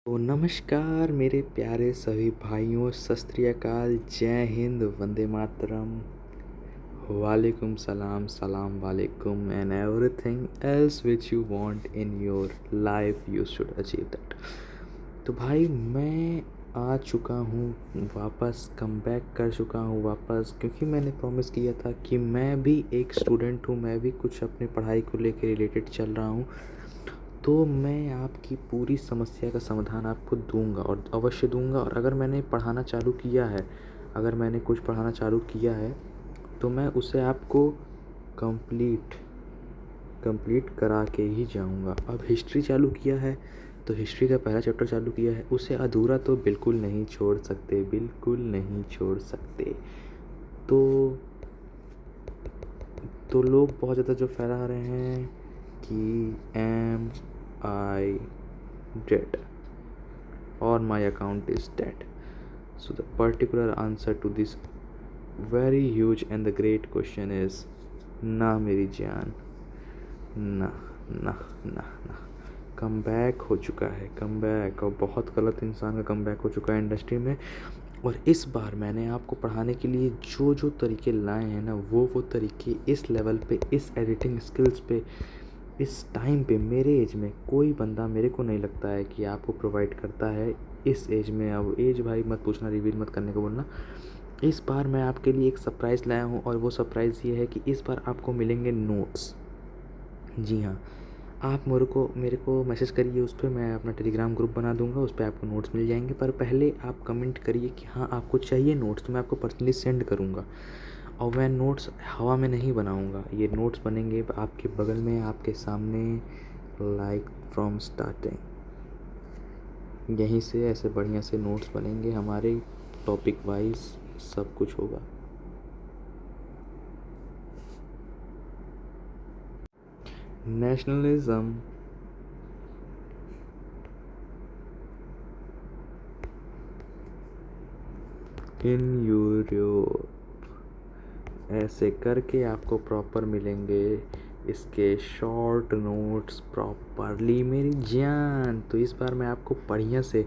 तो नमस्कार मेरे प्यारे सभी भाइयों, सत श्री अकाल, जय हिंद, वंदे मातरम, वालेकुम सलाम, सलाम वालेकुम and everything else which you want in your life you should achieve that. तो भाई मैं आ चुका हूँ वापस, कम बैक कर चुका हूँ वापस, क्योंकि मैंने प्रॉमिस किया था कि मैं भी एक स्टूडेंट हूँ, मैं भी कुछ अपनी पढ़ाई को लेकर रिलेटेड चल रहा हूँ। तो मैं आपकी पूरी समस्या का समाधान आपको दूँगा और अवश्य दूँगा। और अगर मैंने पढ़ाना चालू किया है, अगर मैंने कुछ पढ़ाना चालू किया है, तो मैं उसे आपको कंप्लीट कंप्लीट करा के ही जाऊँगा। अब हिस्ट्री चालू किया है, तो हिस्ट्री का पहला चैप्टर चालू किया है, उसे अधूरा तो बिल्कुल नहीं छोड़ सकते, बिल्कुल नहीं छोड़ सकते। तो लोग बहुत ज़्यादा जो फैला रहे हैं कि am I dead or my account is dead. So the particular answer to this very huge and the great question is ना मेरी जान, ना ना ना ना। कम बैक हो चुका है, कम बैक, और बहुत गलत इंसान का कम बैक हो चुका है इंडस्ट्री में। और इस बार मैंने आपको पढ़ाने के लिए जो जो तरीके लाए हैं ना, वो तरीके इस लेवल पे, इस एडिटिंग स्किल्स पे, इस टाइम पे, मेरे एज में कोई बंदा, मेरे को नहीं लगता है कि आपको प्रोवाइड करता है इस एज में। अब एज भाई मत पूछना, रिवील मत करने को बोलना। इस बार मैं आपके लिए एक सरप्राइज़ लाया हूँ, और वो सरप्राइज़ ये है कि इस बार आपको मिलेंगे नोट्स। जी हाँ, आप मेरे को मैसेज करिए, उस पर मैं अपना टेलीग्राम ग्रुप बना दूंगा, उस पर आपको नोट्स मिल जाएंगे। पर पहले आप कमेंट करिए कि हाँ आपको चाहिए नोट्स, तो मैं आपको पर्सनली सेंड करूँगा। और मैं नोट्स हवा में नहीं बनाऊँगा, ये नोट्स बनेंगे आपके बगल में, आपके सामने, लाइक फ्रॉम स्टार्टिंग। यहीं से ऐसे बढ़िया से नोट्स बनेंगे हमारे, टॉपिक वाइज सब कुछ होगा। नेशनलिज्म, इन यूरोप, ऐसे करके आपको प्रॉपर मिलेंगे इसके शॉर्ट नोट्स प्रॉपरली मेरी जान। तो इस बार मैं आपको बढ़िया से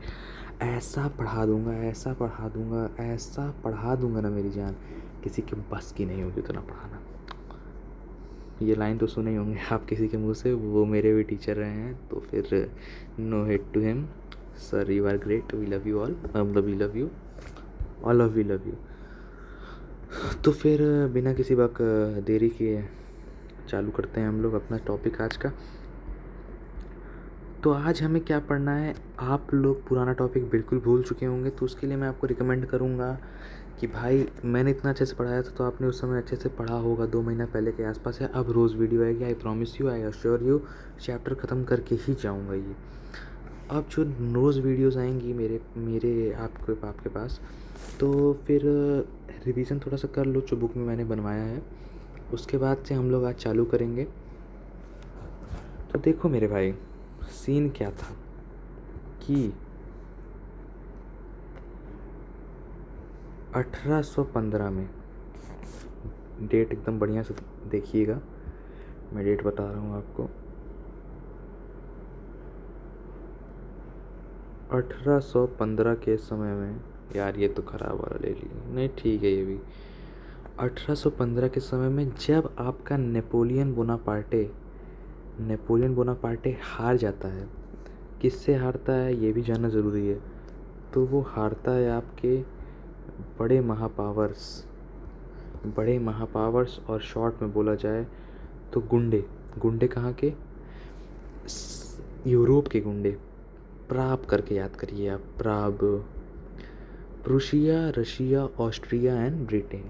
ऐसा पढ़ा दूंगा, ऐसा पढ़ा दूंगा, ऐसा पढ़ा दूंगा ना मेरी जान, किसी के बस की नहीं होगी उतना पढ़ाना। ये लाइन तो सुने ही होंगे आप किसी के मुंह से, वो मेरे भी टीचर रहे हैं, तो फिर no hate to him. Sir you are great, we love you all, मतलब we love you all of, we love you. तो फिर बिना किसी वक्त देरी के चालू करते हैं हम लोग अपना टॉपिक आज का। तो आज हमें क्या पढ़ना है, आप लोग पुराना टॉपिक बिल्कुल भूल चुके होंगे, तो उसके लिए मैं आपको रिकमेंड करूँगा कि भाई मैंने इतना अच्छे से पढ़ाया था, तो आपने उस समय अच्छे से पढ़ा होगा, 2 महीना पहले के आसपास है। अब रोज़ वीडियो आएगी, I promise you, I assure you, chapter ख़त्म करके ही जाऊँगा ये। अब जो रोज़ वीडियोज़ आएंगी मेरे मेरे आपके पास, तो फिर रिवीजन थोड़ा सा कर लो जो बुक में मैंने बनवाया है, उसके बाद से हम लोग आज चालू करेंगे। तो देखो मेरे भाई, सीन क्या था कि 1815 में, डेट एकदम बढ़िया से देखिएगा, मैं डेट बता रहा हूँ आपको। 1815 के समय में, यार ये तो ख़राब वाला ले लिया, नहीं ठीक है ये भी। 1815 के समय में जब आपका नेपोलियन बोनापार्टे हार जाता है, किससे हारता है ये भी जानना ज़रूरी है। तो वो हारता है आपके बड़े महापावर्स, और शॉर्ट में बोला जाए तो गुंडे। गुंडे कहाँ के? यूरोप के गुंडे। प्राग करके याद करिए आप, Prague, Prussia, Russia, Austria and Britain,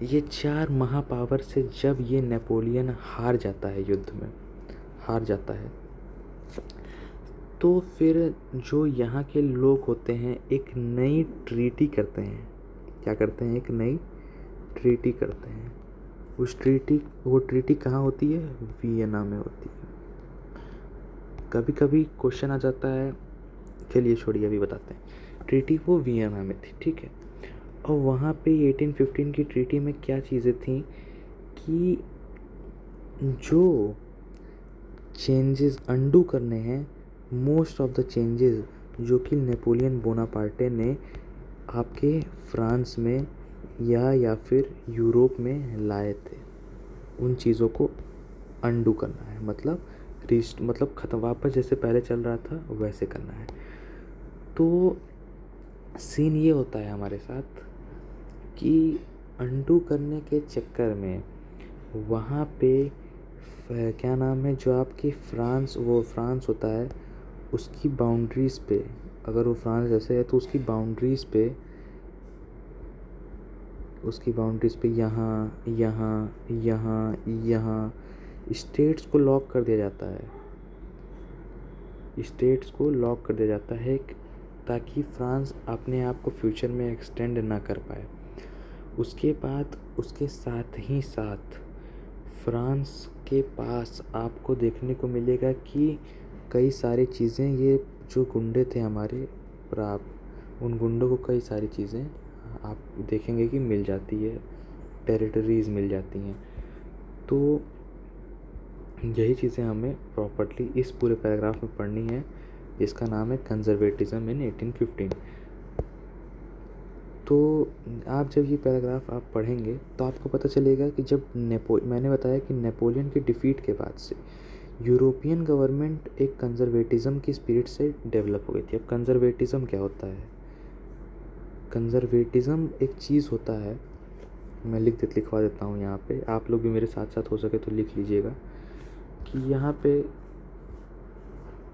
ये 4 महापावर से जब ये नेपोलियन हार जाता है, युद्ध में हार जाता है, तो फिर जो यहाँ के लोग होते हैं एक नई ट्रीटी करते हैं। क्या करते हैं? एक नई ट्रीटी करते हैं। वो ट्रीटी कहाँ होती है? वियना में होती है। कभी कभी क्वेश्चन आ जाता है, चलिए छोड़िए अभी बताते हैं। ट्रीटी वो वियना में थी, ठीक है। और वहाँ पे 1815 की ट्रीटी में क्या चीज़ें थी कि जो चेंजेस अंडू करने हैं, मोस्ट ऑफ द चेंजेस जो कि नेपोलियन बोनापार्टे ने आपके फ्रांस में या फिर यूरोप में लाए थे, उन चीज़ों को अंडू करना है, मतलब ख़त्म, वापस जैसे पहले चल रहा था वैसे करना है। तो सीन ये होता है हमारे साथ कि अंडू करने के चक्कर में वहाँ पे क्या नाम है, जो आपकी फ्रांस होता है, उसकी बाउंड्रीज़ पे, अगर वो फ्रांस जैसे है तो उसकी बाउंड्रीज़ पे यहाँ स्टेट्स को लॉक कर दिया जाता है, ताकि फ्रांस अपने आप को फ्यूचर में एक्सटेंड ना कर पाए। उसके बाद उसके साथ ही साथ फ्रांस के पास आपको देखने को मिलेगा कि कई सारी चीज़ें, ये जो गुंडे थे हमारे, पर आप उन गुंडों को कई सारी चीज़ें आप देखेंगे कि मिल जाती है, टेरिटरीज़ मिल जाती हैं। तो यही चीज़ें हमें प्रॉपर्ली इस पूरे पैराग्राफ में पढ़नी है, जिसका नाम है कंजर्वेटिज्म इन 1815। तो आप जब ये पैराग्राफ आप पढ़ेंगे तो आपको पता चलेगा कि जब मैंने बताया कि नेपोलियन की डिफ़ीट के बाद से यूरोपियन गवर्नमेंट एक कंजर्वेटिज़म की स्पिरिट से डेवलप हो गई थी। अब कंजर्वेटिज़म क्या होता है? कंजर्वेटिज़म एक चीज़ होता है, मैं लिखवा देता हूँ यहाँ पे, आप लोग भी मेरे साथ साथ हो सके तो लिख लीजिएगा कि यहाँ पे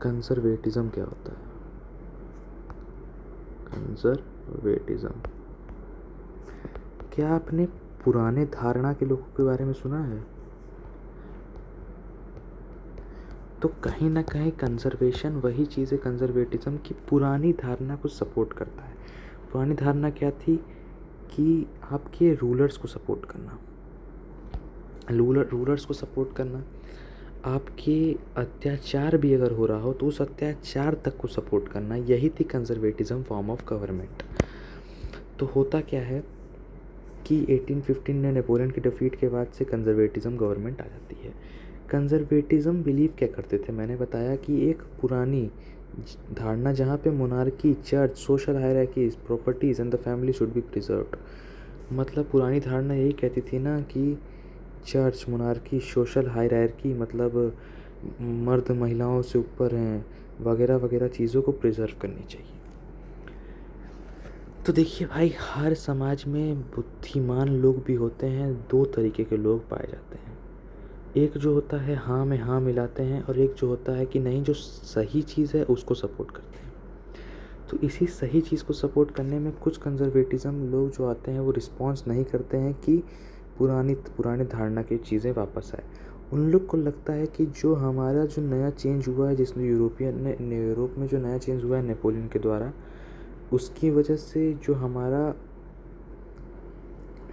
कंजर्वेटिज़म क्या होता है। कंजर्वेटिज़म, क्या आपने पुराने धारणा के लोगों के बारे में सुना है? तो कहीं ना कहीं कंजर्वेशन वही चीज़ है, कंजर्वेटिज्म की पुरानी धारणा को सपोर्ट करता है। पुरानी धारणा क्या थी कि आपके रूलर्स को सपोर्ट करना, रूलर्स को सपोर्ट करना, आपके अत्याचार भी अगर हो रहा हो तो उस अत्याचार तक को सपोर्ट करना, यही थी कंजर्वेटिज्म फॉर्म ऑफ गवर्नमेंट। तो होता क्या है कि 1815 में नेपोलियन की डिफीट के बाद से कंजर्वेटिज्म गवर्नमेंट आ जाती है। कंजर्वेटिज्म बिलीव क्या करते थे? मैंने बताया कि एक पुरानी धारणा जहाँ पे monarchy, church, social hierarchies, properties and the family should be preserved. मतलब पुरानी धारणा यही कहती थी ना कि चर्च, मोनार्की, सोशल हायरार्की, मतलब मर्द महिलाओं से ऊपर हैं, वगैरह वगैरह चीज़ों को प्रिजर्व करनी चाहिए। तो देखिए भाई, हर समाज में बुद्धिमान लोग भी होते हैं, दो तरीके के लोग पाए जाते हैं। एक जो होता है हाँ में हाँ मिलाते हैं, और एक जो होता है कि नहीं, जो सही चीज़ है उसको सपोर्ट करते हैं। तो इसी सही चीज़ को सपोर्ट करने में कुछ कंजर्वेटिज्म लोग जो आते हैं वो रिस्पॉन्स नहीं करते हैं कि पुरानी धारणा की चीज़ें वापस आए। उन लोग को लगता है कि जो हमारा जो नया चेंज हुआ है, जिसमें यूरोप में जो नया चेंज हुआ है नेपोलियन के द्वारा, उसकी वजह से जो हमारा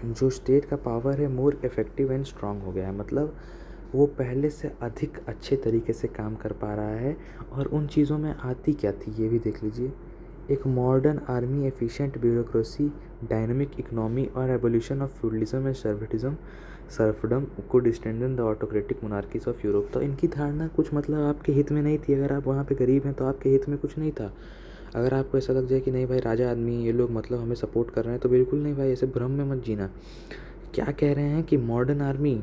जो स्टेट का पावर है मोर इफ़ेक्टिव एंड स्ट्रांग हो गया है। मतलब वो पहले से अधिक अच्छे तरीके से काम कर पा रहा है। और उन चीज़ों में आती क्या थी ये भी देख लीजिए। एक modern army, efficient bureaucracy, dynamic economy और evolution of feudalism and serfdom could strengthen the autocratic monarchies of Europe. तो इनकी धारणा कुछ मतलब आपके हित में नहीं थी। अगर आप वहाँ पे गरीब हैं तो आपके हित में कुछ नहीं था। अगर आपको ऐसा लग जाए कि नहीं भाई राजा आदमी ये लोग मतलब हमें सपोर्ट कर रहे हैं, तो बिल्कुल नहीं भाई, ऐसे भ्रम में मत जीना। क्या कह रहे हैं कि मॉडर्न आर्मी,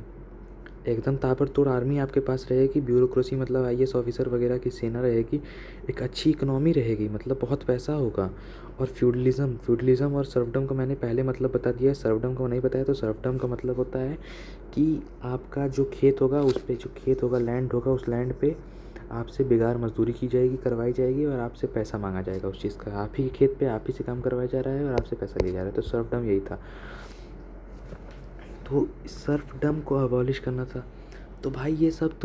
एकदम ताबड़तोड़ आर्मी आपके पास रहेगी, ब्यूरोक्रेसी मतलब आईएएस ऑफिसर वगैरह की सेना रहेगी, एक अच्छी इकोनॉमी रहेगी, मतलब बहुत पैसा होगा। और फ्यूडलिज्म और सर्फडम का मैंने पहले मतलब बता दिया है, सर्फडम का नहीं बताया। तो सर्फडम का मतलब होता है कि आपका जो खेत होगा उस पर, जो खेत होगा, लैंड होगा, उस लैंड पे आपसे बेगार मजदूरी की जाएगी, करवाई जाएगी, और आपसे पैसा मांगा जाएगा उस चीज़ का। आप ही खेत पे आप ही से काम करवाया जा रहा है और आपसे पैसा लिया जा रहा है। तो सर्फडम यही था। तो सर्फडम को अबॉलिश करना था। तो भाई ये सब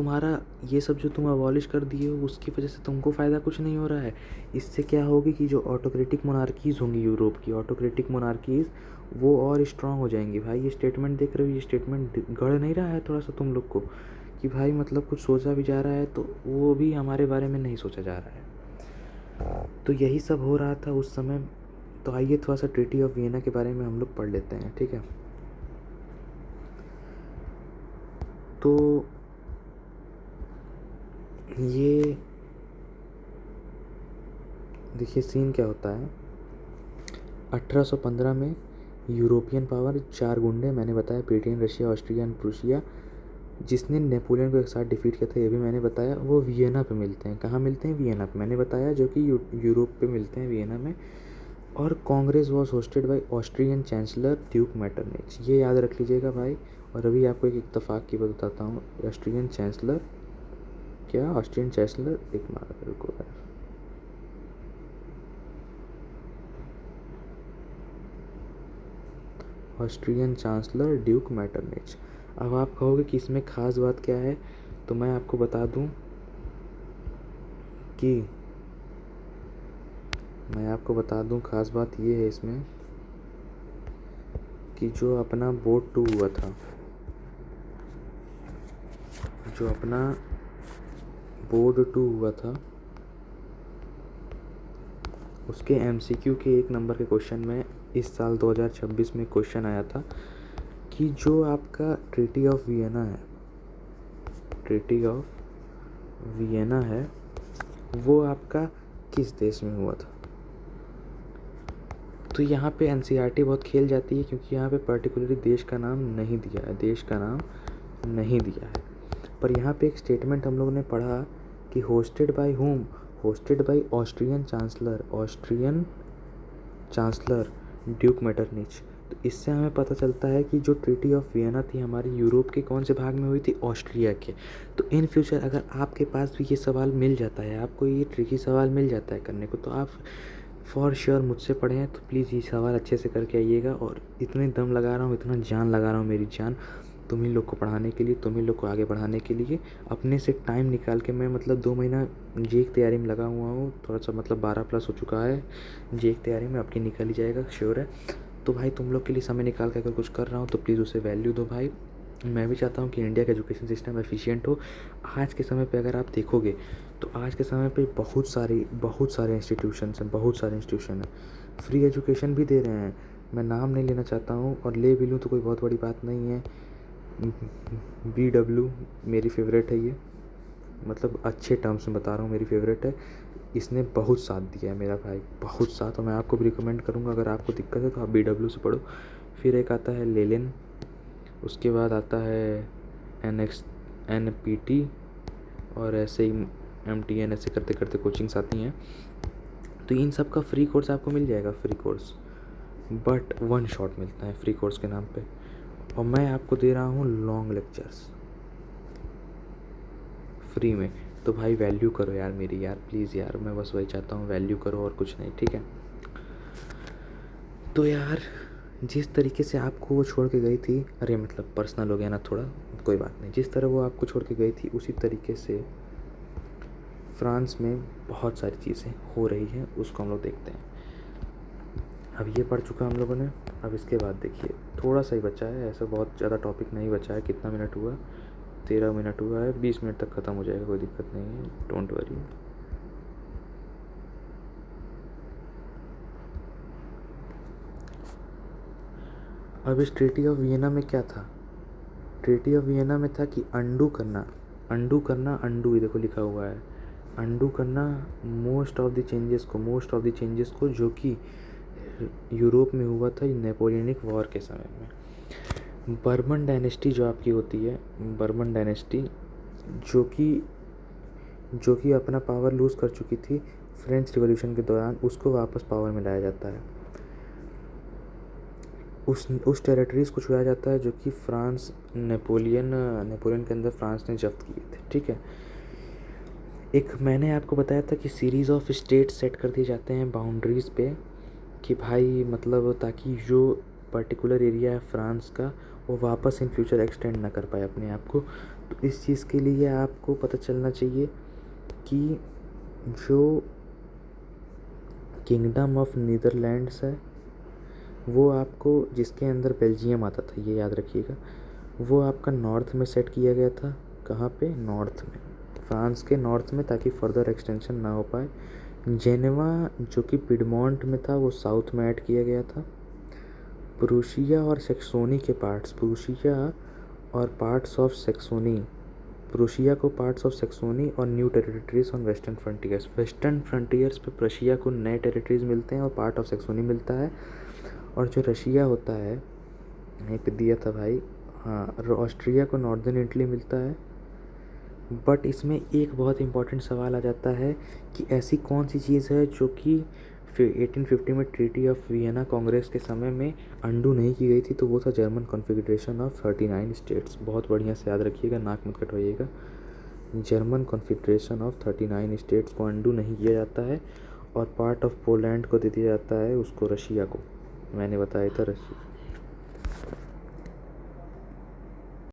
जो तुम अबॉलिश कर दिए हो, उसकी वजह से तुमको फ़ायदा कुछ नहीं हो रहा है। इससे क्या होगी कि जो ऑटोक्रेटिक मोनार्कीज़ होंगी, यूरोप की ऑटोक्रेटिक मोनार्कीज़, वो और स्ट्रांग हो जाएंगी। भाई ये स्टेटमेंट देख रहे हो, ये स्टेटमेंट गढ़ नहीं रहा है थोड़ा सा तुम लोग को कि भाई मतलब कुछ सोचा भी जा रहा है तो वो भी हमारे बारे में नहीं सोचा जा रहा है। तो यही सब हो रहा था उस समय। तो आइए थोड़ा सा ट्रीटी ऑफ वियना के बारे में हम लोग पढ़ लेते हैं, ठीक है। तो ये देखिए सीन क्या होता है, 1815 में यूरोपियन पावर 4 गुंडे, मैंने बताया Britain, Russia, Austria and Prussia, जिसने नेपोलियन को एक साथ डिफीट किया था, ये भी मैंने बताया। वो वियना पे मिलते हैं। कहाँ मिलते हैं? वियना पे, मैंने बताया, जो कि यूरोप पे मिलते हैं, वियना में। और congress was hosted by Austrian chancellor duke Metternich, ये याद रख लीजिएगा भाई। और अभी आपको एक इत्तेफाक की बात बताता हूँ। ऑस्ट्रियन चांसलर, क्या ऑस्ट्रियन चांसलर, एक मिनट रुको यार, ऑस्ट्रियन चांसलर ड्यूक मैटरनिच। अब आप कहोगे कि इसमें ख़ास बात क्या है, तो मैं आपको बता दूं कि ख़ास बात ये है इसमें कि जो अपना बोट टू हुआ था, जो अपना बोर्ड टू हुआ था, उसके एमसीक्यू के 1 नंबर के क्वेश्चन में इस साल 2026 में क्वेश्चन आया था कि जो आपका ट्रीटी ऑफ वियना है, ट्रीटी ऑफ वियना है, वो आपका किस देश में हुआ था। तो यहाँ पे एनसीईआरटी बहुत खेल जाती है, क्योंकि यहाँ पे पर्टिकुलरली देश का नाम नहीं दिया है, देश का नाम नहीं दिया है। पर यहाँ पे एक स्टेटमेंट हम लोगों ने पढ़ा कि hosted by whom, hosted by Austrian chancellor duke Metternich. तो इससे हमें पता चलता है कि जो ट्रीटी ऑफ वियना थी हमारी यूरोप के कौन से भाग में हुई थी? ऑस्ट्रिया के। तो इन फ्यूचर अगर आपके पास भी ये सवाल मिल जाता है, आपको ये ट्रिकी सवाल मिल जाता है करने को, तो आप फॉर श्योर मुझसे पढ़ें, तो प्लीज़ ये सवाल अच्छे से करके आइएगा। और इतने दम लगा रहा हूँ, इतना जान लगा रहा हूँ, मेरी जान तुम ही लोग को पढ़ाने के लिए, तुम ही लोग को आगे बढ़ाने के लिए। अपने से टाइम निकाल के मैं मतलब 2 महीना जे की तैयारी में लगा हुआ हूँ, थोड़ा सा मतलब 12+ हो चुका है जे की तैयारी में, आपकी निकल ही जाएगा, श्योर है। तो भाई तुम लोग के लिए समय निकाल के अगर कुछ कर रहा हूँ तो प्लीज़ उसे वैल्यू दो भाई। मैं भी चाहता हूँ कि इंडिया का एजुकेशन सिस्टम एफिशिएंट हो। आज के समय पे अगर आप देखोगे तो आज के समय पे बहुत सारे इंस्टीट्यूशन हैं, फ्री एजुकेशन भी दे रहे हैं। मैं नाम नहीं लेना चाहता हूँ, और ले भी लूँ तो कोई बहुत बड़ी बात नहीं है। BW मेरी फेवरेट है, ये मतलब अच्छे टर्म्स में बता रहा हूँ, मेरी फेवरेट है। इसने बहुत साथ दिया है मेरा भाई, बहुत साथ। और मैं आपको भी रिकमेंड करूँगा, अगर आपको दिक्कत है तो आप BW से पढ़ो। फिर एक आता है लेलिन, उसके बाद आता है NPT, और ऐसे ही MTN, ऐसे करते करते कोचिंग्स आती हैं। तो इन सब का फ्री कोर्स आपको मिल जाएगा, फ्री कोर्स, बट 1 शॉट मिलता है फ्री कोर्स के नाम पे। और मैं आपको दे रहा हूँ लॉन्ग लेक्चर्स फ्री में। तो भाई वैल्यू करो यार मेरी, यार प्लीज़ यार, मैं बस वही चाहता हूँ, वैल्यू करो और कुछ नहीं, ठीक है। तो यार जिस तरीके से आपको वो छोड़ के गई थी, अरे मतलब पर्सनल हो गया ना थोड़ा, कोई बात नहीं, जिस तरह वो आपको छोड़ के गई थी उसी तरीके से फ्रांस में बहुत सारी चीज़ें हो रही हैं, उसको हम लोग देखते हैं। अब ये पढ़ चुका हम लोगों ने, अब इसके बाद देखिए थोड़ा सा ही बचा है, ऐसा बहुत ज़्यादा टॉपिक नहीं बचा है। कितना मिनट हुआ? 13 मिनट हुआ है, 20 मिनट तक ख़त्म हो जाएगा, कोई दिक्कत नहीं है, डोंट वरी। अब इस ट्रीटी ऑफ वियना में क्या था? ट्रीटी ऑफ वियना में था कि अंडू करना, ये देखो लिखा हुआ है, अंडू करना मोस्ट ऑफ द चेंजेस को जो कि यूरोप में हुआ था नेपोलियनिक वॉर के समय में। बर्मन डायनेस्टी जो आपकी होती है, बर्मन डायनेस्टी जो कि अपना पावर लूज़ कर चुकी थी फ्रेंच रिवॉल्यूशन के दौरान, उसको वापस पावर में लाया जाता है। उस टेरिटरीज़ को छुड़ाया जाता है जो कि फ्रांस नेपोलियन के अंदर फ्रांस ने जब्त किए थे, ठीक है। एक मैंने आपको बताया था कि सीरीज़ ऑफ स्टेट सेट कर दिए जाते हैं बाउंड्रीज़ पे, कि भाई मतलब ताकि जो पर्टिकुलर एरिया है फ्रांस का, वो वापस इन फ्यूचर एक्सटेंड ना कर पाए अपने आप को। तो इस चीज़ के लिए आपको पता चलना चाहिए कि जो किंगडम ऑफ नीदरलैंड्स है, वो आपको, जिसके अंदर बेल्जियम आता था, ये याद रखिएगा, वो आपका नॉर्थ में सेट किया गया था। कहाँ पे? नॉर्थ में, फ्रांस के नॉर्थ में, ताकि फर्दर एक्सटेंशन ना हो पाए। जेनेवा जो कि पिडमॉन्ट में था, वो साउथ में ऐड किया गया था। प्रूशिया और सैक्सोनी के पार्ट्स, प्रूशिया और पार्ट्स ऑफ सैक्सोनी प्रुशिया को पार्ट्स ऑफ सेक्सोनी और new territories on western frontiers. Western frontiers पे प्रशिया को नए टेरिटरीज मिलते हैं और पार्ट ऑफ सेक्सोनी मिलता है। और जो रशिया होता है, यहीं पे दिया था भाई, हाँ, ऑस्ट्रिया को नॉर्दर्न इटली मिलता है। बट इसमें एक बहुत इंपॉर्टेंट सवाल आ जाता है कि ऐसी कौन सी चीज़ है जो कि 1850 में ट्रीटी ऑफ वियना कांग्रेस के समय में अंडू नहीं की गई थी, तो वो था जर्मन कॉन्फ़िगरेशन ऑफ 39 स्टेट्स। बहुत बढ़िया से याद रखिएगा, नाक मत कटवाइएगा। जर्मन कॉन्फ़िगरेशन ऑफ 39 स्टेट्स को अंडू नहीं किया जाता है और पार्ट ऑफ पोलैंड को दे दिया जाता है उसको, रशिया को। मैंने बताया था रशिया।